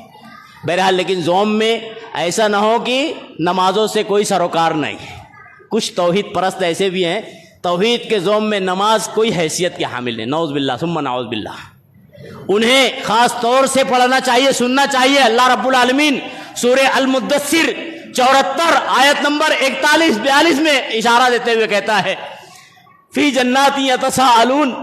بہرحال لیکن زوم میں ایسا نہ ہو کہ نمازوں سے کوئی سروکار نہیں۔ کچھ توحید پرست ایسے بھی ہیں توحید کے زوم میں نماز کوئی حیثیت کے حامل نہیں، نعوذ باللہ ثم نعوذ باللہ۔ انہیں خاص طور سے پڑھنا چاہیے، سننا چاہیے۔ اللہ رب العالمین سورہ المدثر 74 آیت نمبر 41-42 میں اشارہ دیتے ہوئے کہتا ہے فی جنات یتساءلون،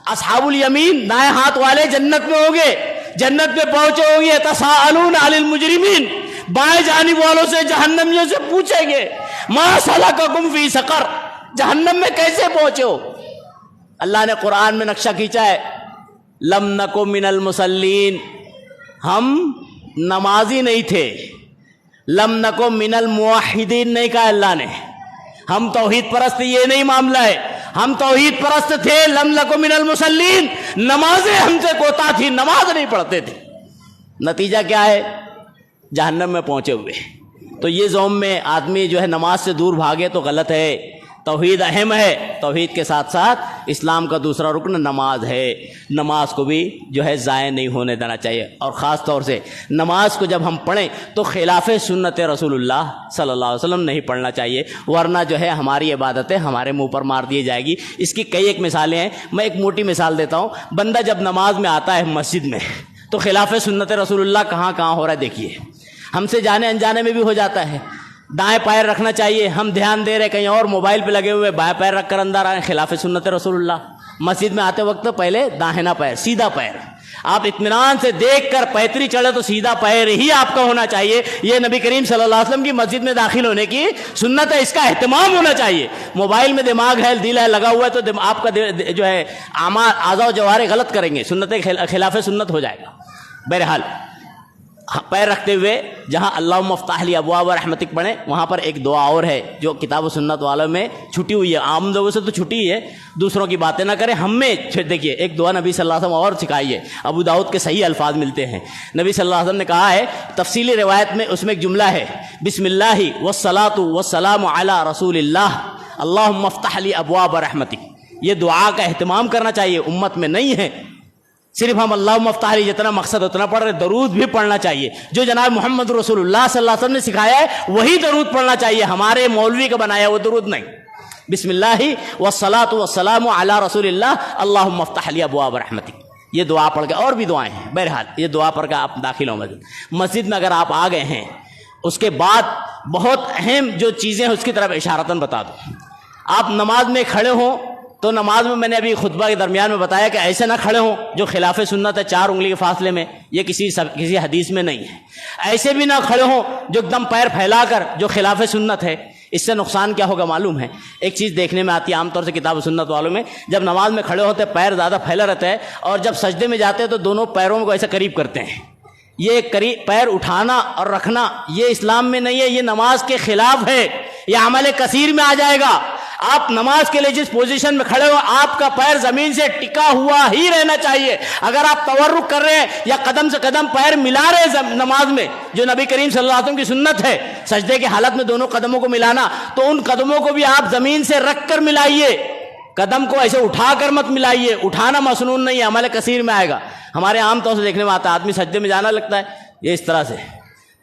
اصحاب الیمین دائیں ہاتھ والے جنت میں ہوں گے، جنت میں پہنچے ہوں گے، یتساءلون عن المجرمین، بائیں جانب والوں سے جہنمیوں سے پوچھیں گے ما سلککم فی سقر، جہنم میں کیسے پہنچے ہو؟ اللہ نے قرآن میں نقشہ کھینچا ہے لم نکو من المصلین، ہم نمازی نہیں تھے، لم نکو من الموحدین نہیں کہا اللہ نے، ہم توحید پرست، یہ نہیں معاملہ ہے، ہم توحید پرست تھے، لم نکو من المصلین، نمازیں ہم سے کوتا تھی، نماز نہیں پڑھتے تھے، نتیجہ کیا ہے؟ جہنم میں پہنچے ہوئے۔ تو یہ زوم میں آدمی جو ہے نماز سے دور بھاگے تو غلط ہے۔ توحید اہم ہے، توحید کے ساتھ ساتھ اسلام کا دوسرا رکن نماز ہے، نماز کو بھی جو ہے ضائع نہیں ہونے دینا چاہیے، اور خاص طور سے نماز کو جب ہم پڑھیں تو خلاف سنت رسول اللہ صلی اللہ علیہ وسلم نہیں پڑھنا چاہیے، ورنہ جو ہے ہماری عبادتیں ہمارے منہ پر مار دی جائے گی۔ اس کی کئی ایک مثالیں ہیں، میں ایک موٹی مثال دیتا ہوں۔ بندہ جب نماز میں آتا ہے مسجد میں تو خلاف سنت رسول اللہ کہاں کہاں ہو رہا ہے دیکھیے، ہم سے جانے انجانے میں بھی ہو جاتا ہے۔ دائیں پیر رکھنا چاہیے، ہم دھیان دے رہے کہیں اور، موبائل پہ لگے ہوئے بائیں پیر رکھ کر اندر آئے، خلاف سنت رسول اللہ۔ مسجد میں آتے وقت پہلے داہنا پیر، سیدھا پیر، آپ اطمینان سے دیکھ کر پیتری چڑھے تو سیدھا پیر ہی آپ کا ہونا چاہیے. یہ نبی کریم صلی اللہ علیہ وسلم کی مسجد میں داخل ہونے کی سنت ہے، اس کا اہتمام ہونا چاہیے. موبائل میں دماغ ہے، دل ہے لگا ہوا ہے تو آپ کا جو ہے اعضاء و جوارح غلط کریں گے، سنت خلاف سنت ہو جائے گا. بہرحال پیر رکھتے ہوئے جہاں اللہم افتح لی ابواب رحمتک پڑھیں، وہاں پر ایک دعا اور ہے جو کتاب و سنت والوں میں چھٹی ہوئی ہے. عام لوگوں سے تو چھٹی ہی ہے، دوسروں کی باتیں نہ کریں. ہم میں دیکھیے ایک دعا نبی صلی اللہ علیہ وسلم اور سکھائی ہے، ابو داؤد کے صحیح الفاظ ملتے ہیں. نبی صلی اللہ علیہ وسلم نے کہا ہے، تفصیلی روایت میں اس میں ایک جملہ ہے، بسم اللہ والصلاۃ والسلام علی رسول اللہ اللہم افتح لی ابواب رحمتک. یہ دعا کا اہتمام کرنا چاہیے، امت میں نہیں ہے. صرف ہم اللہم افتح لی جتنا مقصد اتنا پڑھ رہے، درود بھی پڑھنا چاہیے. جو جناب محمد رسول اللہ صلی اللہ علیہ وسلم نے سکھایا ہے وہی درود پڑھنا چاہیے، ہمارے مولوی کا بنایا وہ درود نہیں. بسم اللہ والصلاۃ والسلام علی رسول اللہ اللہم افتح لی ابواب رحمتک. یہ دعا پڑھ کے اور بھی دعائیں ہیں. بہرحال یہ دعا پڑھ کے آپ داخل ہوں مسجد میں. اگر آپ آ گئے ہیں اس کے بعد بہت اہم جو چیزیں ہیں اس کی طرف اشارتاً بتا دوں. آپ نماز میں کھڑے ہوں تو نماز میں نے ابھی خطبہ کے درمیان میں بتایا کہ ایسے نہ کھڑے ہوں جو خلاف سنت ہے 4 انگلی کے فاصلے میں، یہ کسی حدیث میں نہیں ہے. ایسے بھی نہ کھڑے ہوں جو ایک دم پیر پھیلا کر جو خلاف سنت ہے. اس سے نقصان کیا ہوگا معلوم ہے؟ ایک چیز دیکھنے میں آتی ہے عام طور سے کتاب و سنت والوں میں، جب نماز میں کھڑے ہوتے پیر زیادہ پھیلا رہتا ہے اور جب سجدے میں جاتے ہیں تو دونوں پیروں کو ایسے قریب کرتے ہیں. یہ پیر اٹھانا اور رکھنا یہ اسلام میں نہیں ہے، یہ نماز کے خلاف ہے، یہ عمل کثیر میں آ جائے گا. آپ نماز کے لیے جس پوزیشن میں کھڑے ہو آپ کا پیر زمین سے ٹکا ہوا ہی رہنا چاہیے. اگر آپ تورک کر رہے ہیں یا قدم سے قدم پیر ملا رہے ہیں نماز میں، جو نبی کریم صلی اللہ علیہ وسلم کی سنت ہے سجدے کی حالت میں دونوں قدموں کو ملانا، تو ان قدموں کو بھی آپ زمین سے رکھ کر ملائیے. قدم کو ایسے اٹھا کر مت ملائیے. اٹھانا مسنون نہیں ہے، عمل کثیر میں آئے گا. ہمارے عام طور سے دیکھنے میں آتا ہے آدمی سجدے میں جانا لگتا ہے یہ اس طرح سے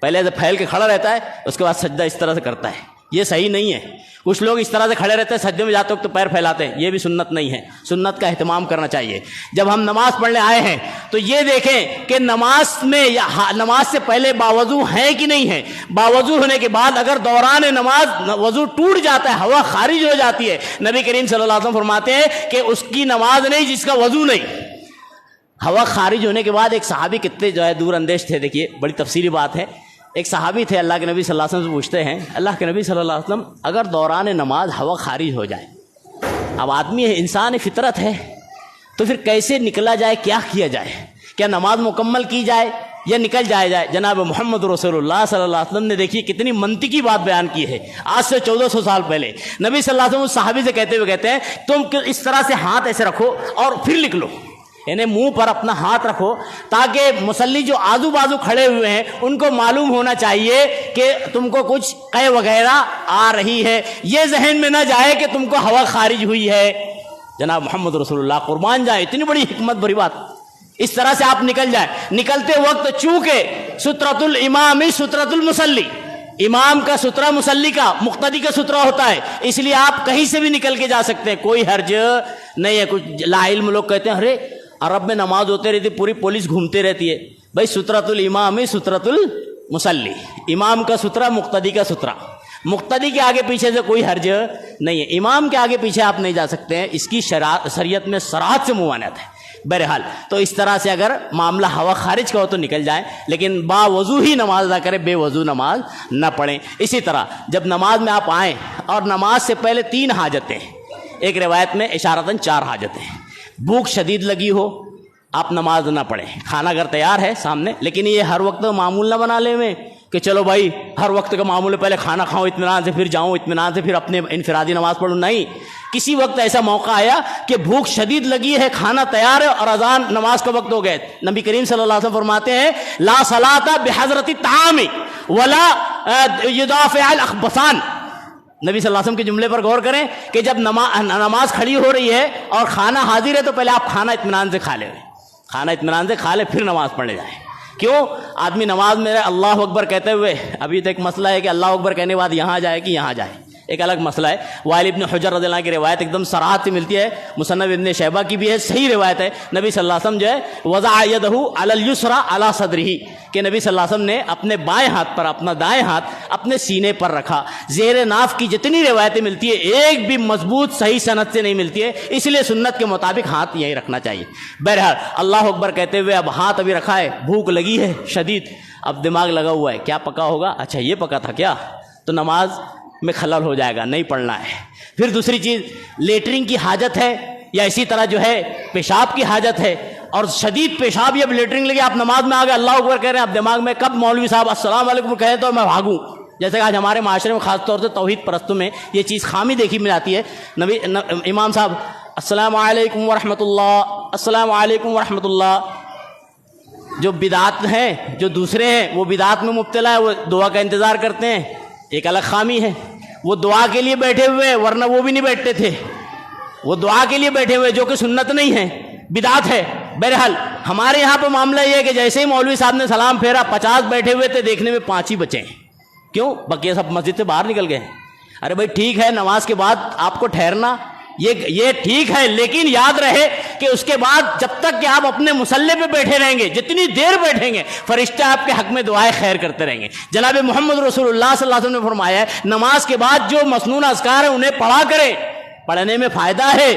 پہلے سے پھیل کے کھڑا رہتا ہے، اس کے بعد سجدہ اس طرح سے کرتا ہے. یہ صحیح نہیں ہے. کچھ لوگ اس طرح سے کھڑے رہتے ہیں سجدے میں جاتے وقت تو پیر پھیلاتے ہیں، یہ بھی سنت نہیں ہے. سنت کا اہتمام کرنا چاہیے. جب ہم نماز پڑھنے آئے ہیں تو یہ دیکھیں کہ نماز میں نماز سے پہلے باوضو ہیں کہ نہیں ہے. باوضو ہونے کے بعد اگر دوران نماز وضو ٹوٹ جاتا ہے، ہوا خارج ہو جاتی ہے، نبی کریم صلی اللہ علیہ وسلم فرماتے ہیں کہ اس کی نماز نہیں جس کا وضو نہیں. ہوا خارج ہونے کے بعد ایک صحابی کتنے جو ہے دور اندیش تھے. دیکھیے بڑی تفصیلی بات ہے. ایک صحابی تھے، اللہ کے نبی صلی اللہ علیہ وسلم سے پوچھتے ہیں، اللہ کے نبی صلی اللہ علیہ وسلم اگر دوران نماز ہوا خارج ہو جائے، اب آدمی ہے، انسان فطرت ہے، تو پھر کیسے نکلا جائے، کیا کیا جائے؟ کیا نماز مکمل کی جائے یا نکل جائے؟ جناب محمد رسول اللہ صلی اللہ علیہ وسلم نے دیکھیے کتنی منطقی بات بیان کی ہے. آج سے 1400 سال پہلے نبی صلی اللہ علیہ وسلم اس صحابی سے کہتے ہوئے کہتے ہیں، تم اس طرح سے ہاتھ ایسے رکھو اور پھر لکھ لو، یعنی منہ پر اپنا ہاتھ رکھو تاکہ مصلی جو آزو بازو کھڑے ہوئے ہیں ان کو معلوم ہونا چاہیے کہ تم کو کچھ قے وغیرہ آ رہی ہے. یہ ذہن میں نہ جائے کہ تم کو ہوا خارج ہوئی ہے. جناب محمد رسول اللہ قربان جائے، اتنی بڑی حکمت بھری بات. اس طرح سے آپ نکل جائیں. نکلتے وقت چونکہ سترۃ الامام سترۃ المصلی، امام کا سترہ مصلی کا، مقتدی کا سترہ ہوتا ہے، اس لیے آپ کہیں سے بھی نکل کے جا سکتے ہیں، کوئی حرج نہیں ہے. کچھ لا علم لوگ کہتے ہیں ارے عرب میں نماز ہوتے رہتی پوری پولیس گھومتے رہتی ہے. بھائی سترۃ الامام سترۃ المصلی، امام کا سترہ مقتدی کا سترہ. مقتدی کے آگے پیچھے سے کوئی حرج نہیں ہے، امام کے آگے پیچھے آپ نہیں جا سکتے ہیں، اس کی شریعت میں صراحت سے ممانعت ہے. بہرحال تو اس طرح سے اگر معاملہ ہوا خارج کا ہو تو نکل جائیں، لیکن با وضو ہی نماز ادا کریں، بے وضو نماز نہ پڑھیں. اسی طرح جب نماز میں آپ آئیں اور نماز سے پہلے 3 حاجتیں، ایک روایت میں اشارتاً 4 حاجتیں. بھوک شدید لگی ہو آپ نماز نہ پڑھیں. کھانا اگر تیار ہے سامنے، لیکن یہ ہر وقت معمول نہ بنا لیں میں کہ چلو بھائی ہر وقت کا معمول ہے، پہلے کھانا کھاؤں اطمینان سے پھر جاؤں اطمینان سے پھر اپنے انفرادی نماز پڑھوں. نہیں، کسی وقت ایسا موقع آیا کہ بھوک شدید لگی ہے، کھانا تیار ہے اور اذان نماز کا وقت ہو گئے. نبی کریم صلی اللہ علیہ وسلم فرماتے ہیں لا صلاۃ بحضرۃ الطعام ولا یدافع الاخبثان. نبی صلی اللہ علیہ وسلم کے جملے پر غور کریں کہ جب نماز کھڑی ہو رہی ہے اور کھانا حاضر ہے تو پہلے آپ کھانا اطمینان سے کھا لیں، کھانا اطمینان سے کھا لیں پھر نماز پڑھنے جائیں. کیوں؟ آدمی نماز میں اللہ اکبر کہتے ہوئے، ابھی تو ایک مسئلہ ہے کہ اللہ اکبر کہنے کے بعد یہاں جائے کہ یہاں جائے. ایک الگ مسئلہ ہے. وائل ابن حجر رضی اللہ عنہ کی روایت ایک دم صراحت سے ملتی ہے, مصنف ابن شیبہ کی بھی ہے, صحیح روایت ہے. نبی صلی اللہ علیہ وسلم جو ہے وضع یدہ علی الیسری علی صدرہ, کہ نبی صلی اللہ علیہ وسلم نے اپنے بائیں ہاتھ پر اپنا دائیں ہاتھ اپنے سینے پر رکھا. زیر ناف کی جتنی روایتیں ملتی ہے ایک بھی مضبوط صحیح سند سے نہیں ملتی ہے, اس لیے سنت کے مطابق ہاتھ یہی رکھنا چاہیے. بہرحال اللہ اکبر کہتے ہوئے اب ہاتھ ابھی رکھا ہے, بھوک لگی ہے شدید, اب دماغ لگا ہوا ہے کیا پکا ہوگا, اچھا یہ پکا تھا کیا, تو نماز میں خلل ہو جائے گا, نہیں پڑھنا ہے. پھر دوسری چیز لیٹرنگ کی حاجت ہے, یا اسی طرح جو ہے پیشاب کی حاجت ہے, اور شدید پیشاب یا لیٹرنگ لگی, آپ نماز میں آ گئے, اللہ اکبر کہہ رہے ہیں, اب دماغ میں کب مولوی صاحب السلام علیکم کہیں تو میں بھاگوں. جیسے کہ آج ہمارے معاشرے میں خاص طور سے توحید پرستوں میں یہ چیز خامی دیکھی میں جاتی ہے. امام صاحب السلام علیکم ورحمۃ اللہ, السلام علیکم ورحمۃ اللہ. جو بدعات ہیں, جو دوسرے ہیں وہ بدعات میں مبتلا ہے, وہ دعا کا انتظار کرتے ہیں, ایک الگ خامی ہے. وہ دعا کے لیے بیٹھے ہوئے, ورنہ وہ بھی نہیں بیٹھتے تھے, وہ دعا کے لیے بیٹھے ہوئے جو کہ سنت نہیں ہے, بدعت ہے. بہرحال ہمارے یہاں پہ معاملہ یہ ہے کہ جیسے ہی مولوی صاحب نے سلام پھیرا 50 بیٹھے ہوئے تھے, دیکھنے میں 5 ہی بچے ہیں. کیوں؟ بقیہ سب مسجد سے باہر نکل گئے ہیں. ارے بھائی ٹھیک ہے نماز کے بعد آپ کو ٹھہرنا یہ ٹھیک ہے, لیکن یاد رہے کہ اس کے بعد جب تک کہ آپ اپنے مصلی پہ بیٹھے رہیں گے, جتنی دیر بیٹھیں گے فرشتے آپ کے حق میں دعائیں خیر کرتے رہیں گے. جناب محمد رسول اللہ صلی اللہ علیہ وسلم نے فرمایا ہے نماز کے بعد جو مسنون اذکار ہیں انہیں پڑھا کریں, پڑھنے میں فائدہ ہے.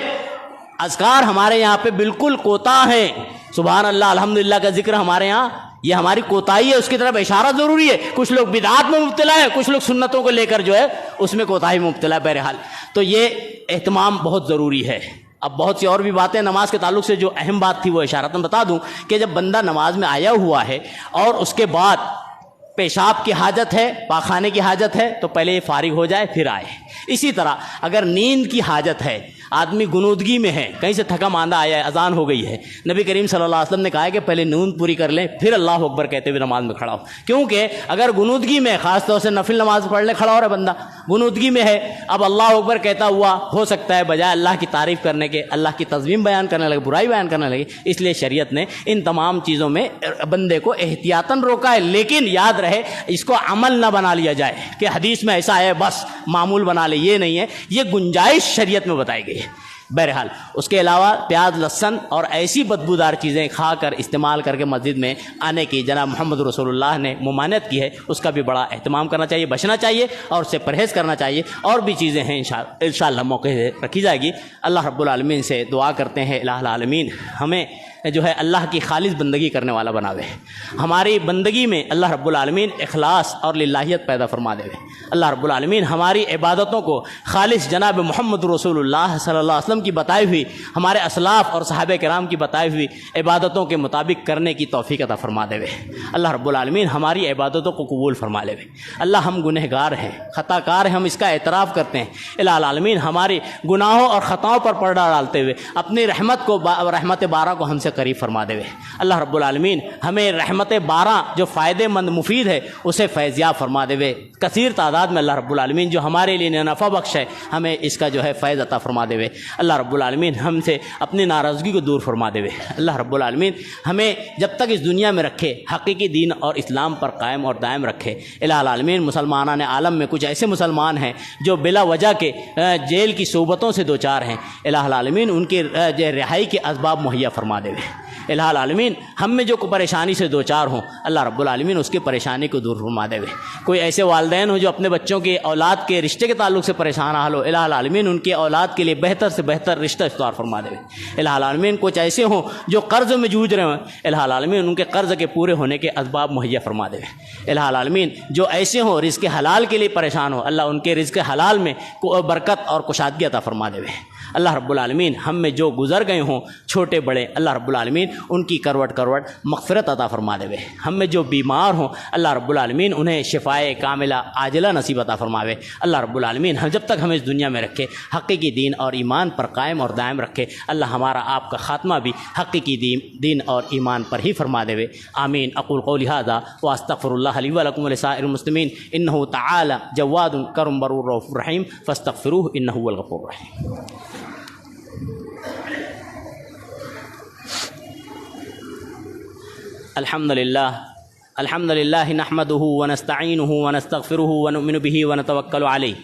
اذکار ہمارے یہاں پہ بالکل کوتاہ ہیں. سبحان اللہ الحمدللہ کا ذکر ہمارے یہاں یہ ہماری کوتاہی ہے, اس کی طرف اشارہ ضروری ہے. کچھ لوگ بدعات میں مبتلا ہے, کچھ لوگ سنتوں کو لے کر جو ہے اس میں کوتاہی میں مبتلا ہے. بہرحال تو یہ اہتمام بہت ضروری ہے. اب بہت سی اور بھی باتیں نماز کے تعلق سے جو اہم بات تھی وہ اشارتاً بتا دوں کہ جب بندہ نماز میں آیا ہوا ہے اور اس کے بعد پیشاب کی حاجت ہے, پاخانے کی حاجت ہے, تو پہلے یہ فارغ ہو جائے پھر آئے. اسی طرح اگر نیند کی حاجت ہے, آدمی گنودگی میں ہے, کہیں سے تھکا ماندہ آیا ہے, اذان ہو گئی ہے, نبی کریم صلی اللہ علیہ وسلم نے کہا ہے کہ پہلے نیند پوری کر لیں پھر اللہ اکبر کہتے ہوئے نماز میں کھڑا ہو. کیونکہ اگر گنودگی میں, خاص طور سے نفل نماز پڑھنے کھڑا ہو رہا ہے بندہ, گنودگی میں ہے, اب اللہ اکبر کہتا ہوا ہو سکتا ہے بجائے اللہ کی تعریف کرنے کے اللہ کی تذمیم بیان کرنے لگے, برائی بیان کرنے لگے. اس لیے شریعت نے ان تمام چیزوں میں بندے کو احتیاطاً روکا ہے. لیکن یاد رہے اس کو عمل نہ بنا لیا جائے کہ حدیث میں ایسا ہے بس معمول بنا لے, یہ نہیں ہے, یہ گنجائش شریعت میں بتائی گئی ہے. بہرحال اس کے علاوہ پیاز, لہسن اور ایسی بدبودار چیزیں کھا کر استعمال کر کے مسجد میں آنے کی جناب محمد رسول اللہ نے ممانعت کی ہے, اس کا بھی بڑا اہتمام کرنا چاہیے, بچنا چاہیے اور اس سے پرہیز کرنا چاہیے. اور بھی چیزیں ہیں انشاءاللہ موقع سے رکھی جائے گی. اللہ رب العالمین سے دعا کرتے ہیں الہ العالمین ہمیں جو ہے اللہ کی خالص بندگی کرنے والا بناوے, ہماری بندگی میں اللہ رب العالمین اخلاص اور للہیت پیدا فرما دے. اللہ رب العالمین ہماری عبادتوں کو خالص جناب محمد رسول اللہ صلی اللہ علیہ وسلم کی بتائی ہوئی, ہمارے اسلاف اور صحابہ کرام کی بتائی ہوئی عبادتوں کے مطابق کرنے کی توفیق عطا فرما دے. اللہ رب العالمین ہماری عبادتوں کو قبول فرما لے. اللہ ہم گنہگار ہیں, خطا کار ہیں, ہم اس کا اعتراف کرتے ہیں. الہ العالمین ہماری گناہوں اور خطاؤں پر پردہ ڈالتے ہوئے اپنی رحمت کو, رحمت بارہ کو ہم سے قریب فرما دے. اللہ رب العالمین ہمیں رحمت بارہ جو فائدے مند مفید ہے اسے فیضیاب فرما دے. کثیر تعداد میں اللہ رب العالمین جو ہمارے لیے نفع بخش ہے ہمیں اس کا جو ہے فیض عطا فرما دے. اللہ رب العالمین ہم سے اپنی ناراضگی کو دور فرما دے. اللہ رب العالمین ہمیں جب تک اس دنیا میں رکھے حقیقی دین اور اسلام پر قائم اور دائم رکھے. الہ العالمین مسلمانان عالم میں کچھ ایسے مسلمان ہیں جو بلا وجہ کے جیل کی صحبتوں سے دوچار ہیں, الہ العالمین ان کی رہائی کے اسباب مہیا فرما دے. الہ العالمین ہم میں جو پریشانی سے دوچار ہوں اللہ رب العالمین اس کی پریشانی کو دور فرما دے. کوئی ایسے والدین ہوں جو اپنے بچوں کی اولاد کے رشتے کے تعلق سے پریشان حال ہو, الہ العالمین ان کی اولاد کے لیے بہتر سے بہتر رشتہ استوار فرما دے. الہ العالمین کچھ ایسے ہوں جو قرض میں جوجھ رہے ہوں, الہ العالمین ان کے قرض کے پورے ہونے کے اسباب مہیا فرما دے. الہ العالمین جو ایسے ہوں رزق حلال کے لیے پریشان ہو, اللہ ان کے رزق حلال میں برکت اور کشادگی عطا فرما دے. اللہ رب العالمین ہم میں جو گزر گئے ہوں چھوٹے بڑے, اللہ رب العالمین ان کی کروٹ مغفرت عطا فرما دے. ہم میں جو بیمار ہوں اللہ رب العالمین انہیں شفائے کاملہ عاجلہ نصیب عطا فرماوے. اللہ رب العالمین ہم جب تک ہمیں اس دنیا میں رکھے حقیقی دین اور ایمان پر قائم اور دائم رکھے. اللہ ہمارا آپ کا خاتمہ بھی حقیقی دین اور ایمان پر ہی فرما دے. آمین. اقول قولی ھذا واستغفر اللہ لی ولکم ولسائر المسلمین انہ تعالی جواد کرم برور رؤوف رحیم فاستغفروہ انہ هو الغفور الرحیم. الحمد للہ نحمده ونستعینه ونستغفره ونؤمن به ونتوکل علیہ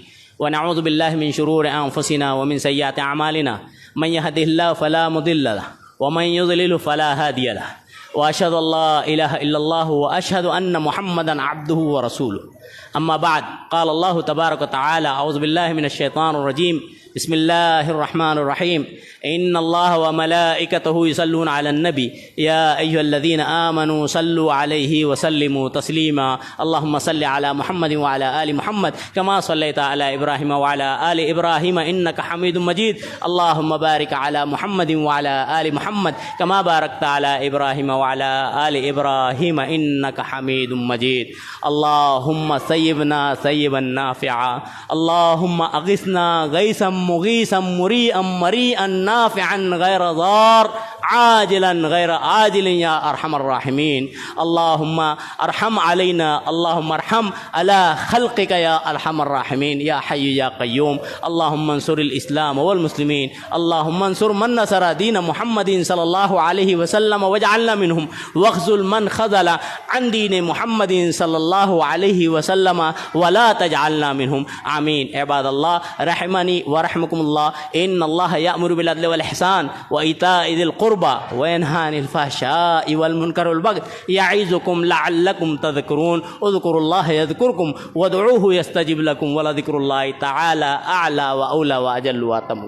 ونعوذ بالله من شرور أنفسنا ومن سيئات أعمالنا من يهده الله فلا مضل له ومن يضلل فلا هادي له وأشهد أن لا إله إلا الله وأشهد أن محمدا عبده ورسوله. أما بعد، قال الله تبارك وتعالى: أعوذ بالله من الشيطان الرجيم، بسم الله الرحمن الرحيم. إن الله وملائكته يصلون على النبي يا أيها الذين آمنوا صلوا عليه وسلموا تسليما. اللهم صل على محمد وعلى آل محمد كما صليت على إبراهيم وعلى آل إبراهيم إنك حميد مجيد. اللهم بارك على محمد وعلى آل محمد كما باركت على إبراهيم وعلى آل إبراهيم إنك حميد مجيد. اللهم ثيبنا ثيبا نافعا، اللهم أغثنا غيثا مغيثا مريئا مريئا نافعا غير ضار عاجلا غير عاجل يا أرحم الراحمين. اللهم ارحم علينا، اللهم ارحم على خلقك يا أرحم الراحمين يا حي يا قيوم. اللهم انصر الإسلام والمسلمين، اللهم انصر من نصر دين محمد صلى الله عليه وسلم واجعلنا منهم، واخذل من خذل عن دين محمد صلى الله عليه وسلم ولا تجعلنا منهم. آمين. عباد الله رحمني ورحمكم الله، إن الله يأمر بالعدل والإحسان وإيتاء ذي القربى وينهى عن الفحشاء والمنكر والبغي يعظكم لعلكم تذكرون. اذكروا الله يذكركم وادعوه يستجب لكم ولذكر الله تعالى أعلى وأولى وأجل وأتم.